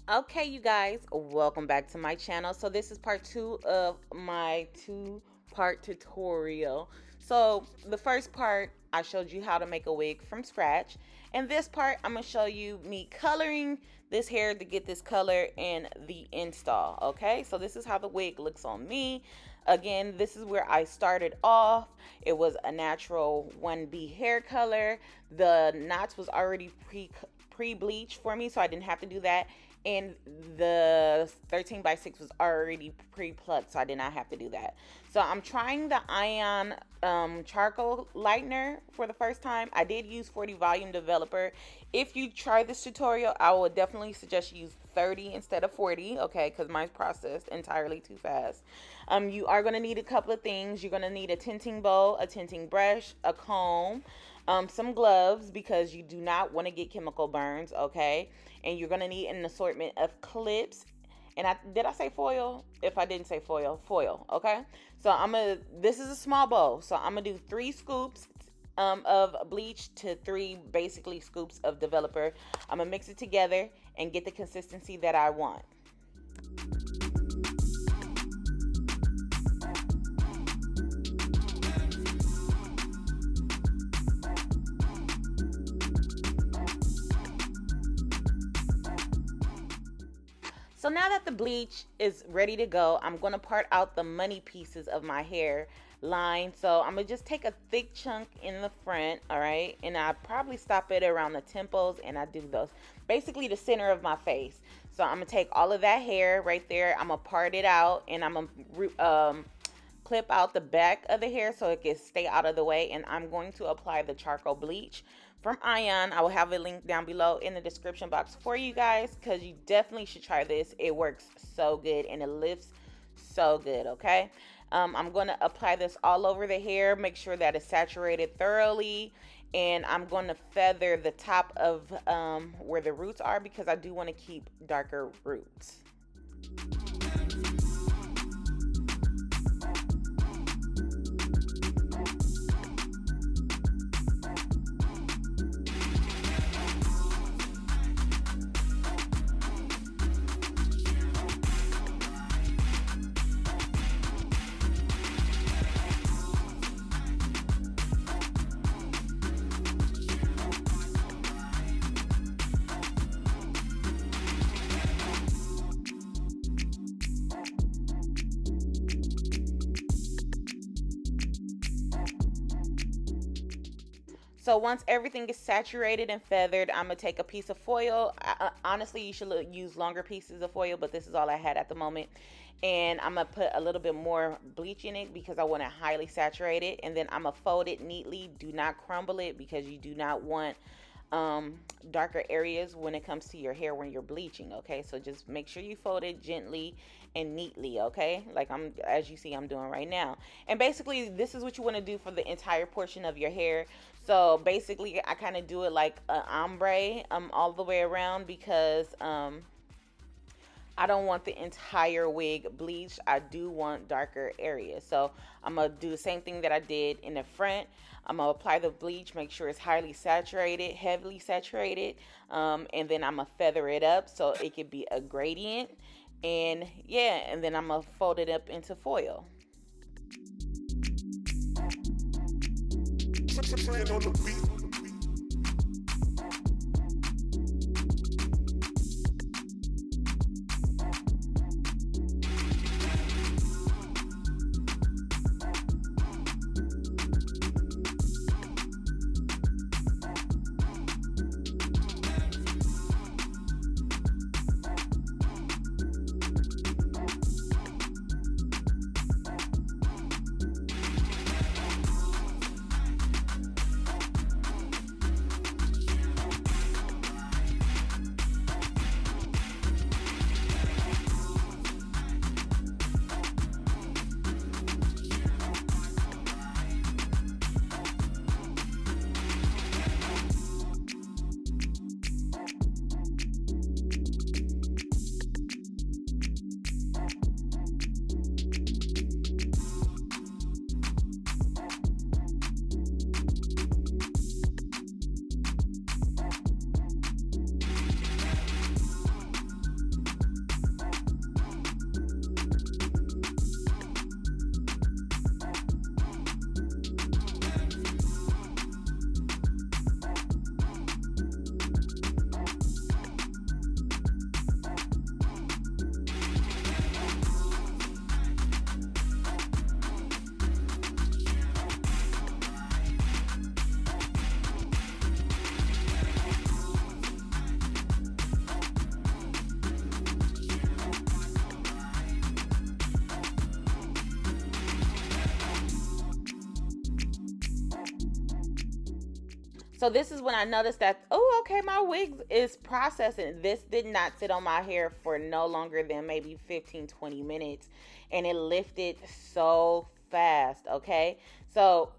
Okay, you guys, welcome back to my channel. So this is part two of my two-part tutorial. So the first part, I showed you how to make a wig from scratch. And this part, I'm gonna show you me coloring this hair to get this color and the install. Okay, so this is how the wig looks on me. Again, this is where I started off. It was a natural 1B hair color. The knots was already pre-bleached for me, so I didn't have to do that, and the 13 by 6 was already pre-plucked, so I did not have to do that. So I'm trying the ion charcoal lightener for the first time. I did use 40 volume developer. If you try this tutorial, I would definitely suggest you use 30 instead of 40, okay, because mine's processed entirely too fast. You are going to need a couple of things. You're going to need a tinting bowl, a tinting brush, a comb, some gloves, because you do not want to get chemical burns, okay? And you're going to need an assortment of clips. And did I say foil? If I didn't say foil, okay? So this is a small bowl, so I'm gonna do 3 scoops of bleach to 3 basically scoops of developer. I'm gonna mix it together and get the consistency that I want. So now that the bleach is ready to go, I'm going to part out the money pieces of my hair line. So I'm going to just take a thick chunk in the front, all right? And I probably stop it around the temples, and I do those, basically the center of my face. So I'm going to take all of that hair right there. I'm going to part it out, and I'm going to clip out the back of the hair so it can stay out of the way. And I'm going to apply the charcoal bleach from Ion. I will have a link down below in the description box for you guys, because you definitely should try this. It works so good and it lifts so good, okay? I'm going to apply this all over the hair, make sure that it's saturated thoroughly, and I'm going to feather the top of where the roots are, because I do want to keep darker roots. So once everything is saturated and feathered, I'm going to take a piece of foil. Honestly, you should use longer pieces of foil, but this is all I had at the moment. And I'm going to put a little bit more bleach in it because I want to highly saturate it. And then I'm going to fold it neatly. Do not crumble it, because you do not want darker areas when it comes to your hair when you're bleaching, okay? So just make sure you fold it gently and neatly, okay? Like as you see I'm doing right now. And basically this is what you want to do for the entire portion of your hair. So basically I kind of do it like an ombre all the way around, because I don't want the entire wig bleached. I do want darker areas. So I'm going to do the same thing that I did in the front. I'm going to apply the bleach, make sure it's highly saturated, heavily saturated. And then I'm going to feather it up so it could be a gradient. And yeah, and then I'm going to fold it up into foil. On the beat. So this is when I noticed that, oh, okay, my wig is processing. This did not sit on my hair for no longer than maybe 15-20 minutes, and it lifted so fast, okay? So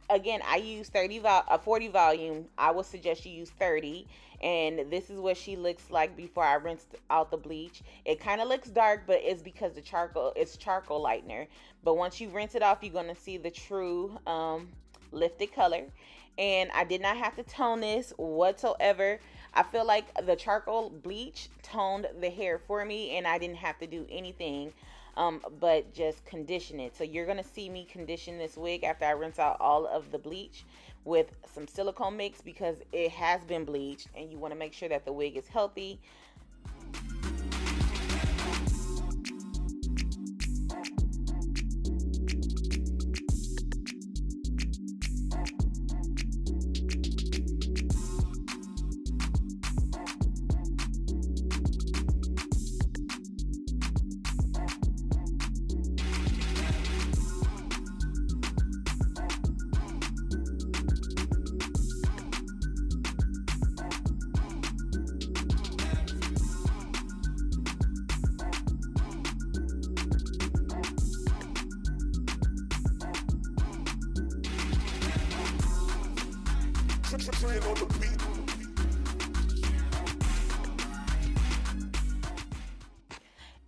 again, I use 40 volume. I would suggest you use 30. And this is what she looks like before I rinsed out the bleach. It kind of looks dark, but it's because it's charcoal lightener. But once you rinse it off, you're going to see the true lifted color. And I did not have to tone this whatsoever. I feel like the charcoal bleach toned the hair for me, and I didn't have to do anything but just condition it. So you're going to see me condition this wig after I rinse out all of the bleach with some silicone mix, because it has been bleached and you want to make sure that the wig is healthy.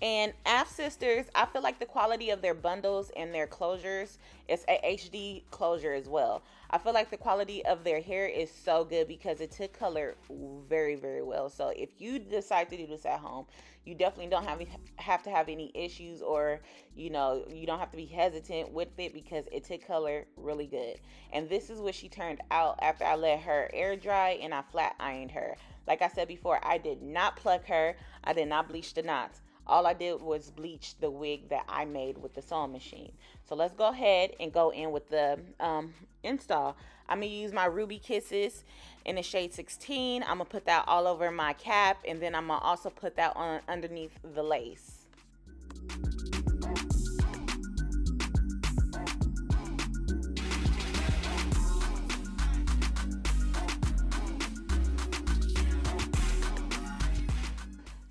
And Afsisters, I feel like the quality of their bundles and their closures is a HD closure as well. I feel like the quality of their hair is so good because it took color very, very well. So if you decide to do this at home, you definitely don't have to have any issues, or you don't have to be hesitant with it, because it took color really good. And this is what she turned out after I let her air dry and I flat ironed her. Like I said before, I did not pluck her. I did not bleach the knots. All I did was bleach the wig that I made with the sewing machine. So let's go ahead and go in with the install. I'm going to use my Ruby Kisses in the shade 16. I'm going to put that all over my cap, and then I'm going to also put that on underneath the lace.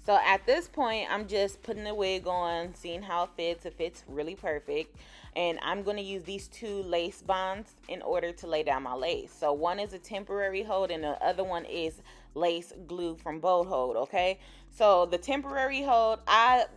So at this point, I'm just putting the wig on, seeing how it fits. It fits really perfect. And I'm going to use these two lace bonds in order to lay down my lace. So one is a temporary hold and the other one is lace glue from Bold Hold, okay? So the temporary hold, I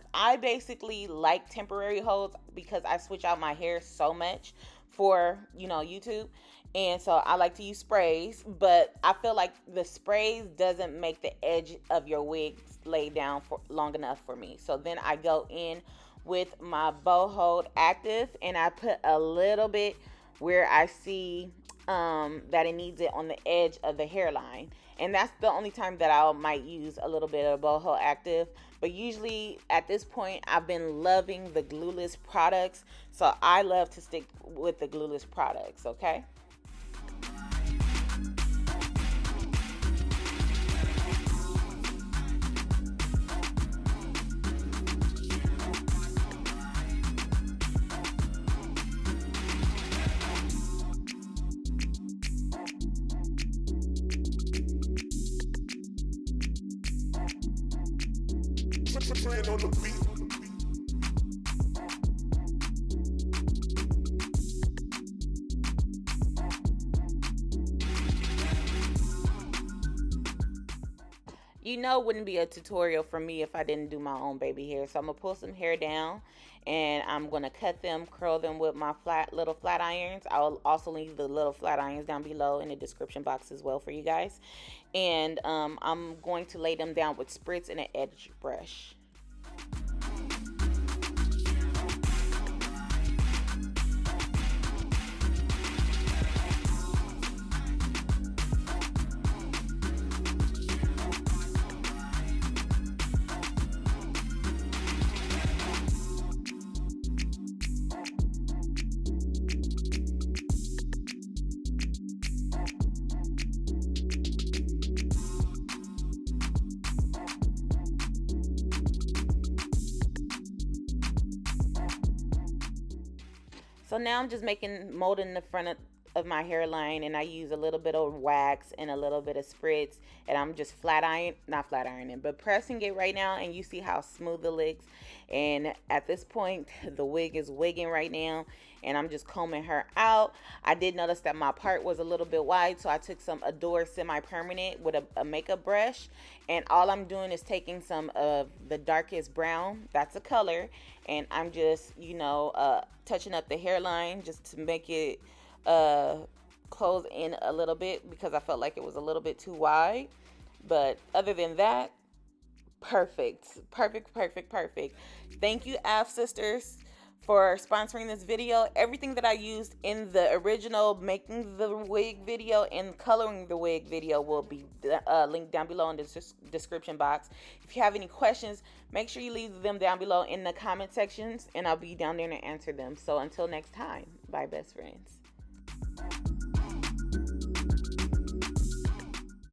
basically like temporary holds because I switch out my hair so much for, YouTube. And so I like to use sprays, but I feel like the sprays doesn't make the edge of your wig lay down for long enough for me. So then I go in with my Bold Hold Active, and I put a little bit where I see that it needs it on the edge of the hairline. And that's the only time that I might use a little bit of Bold Hold Active. But usually at this point, I've been loving the Glueless products. So I love to stick with the Glueless products, okay? On the beat. It wouldn't be a tutorial for me if I didn't do my own baby hair. So I'm going to pull some hair down, and I'm going to cut them, curl them with my little flat irons. I'll also leave the little flat irons down below in the description box as well for you guys. And I'm going to lay them down with spritz and an edge brush. So now I'm just molding the front of my hairline, and I use a little bit of wax and a little bit of spritz, and I'm just not flat ironing, but pressing it right now, and you see how smooth it looks. And at this point, the wig is wigging right now, and I'm just combing her out. I did notice that my part was a little bit wide, so I took some Adore semi-permanent with a makeup brush, and all I'm doing is taking some of the darkest brown, that's a color, and I'm just, you know, touching up the hairline just to make it close in a little bit, because I felt like it was a little bit too wide. But other than that, perfect. Thank you, Afsisters, for sponsoring this video. Everything that I used in the original making the wig video and coloring the wig video will be linked down below in the description box. If you have any questions, make sure you leave them down below in the comment sections, and I'll be down there to answer them. So until next time, bye, best friends.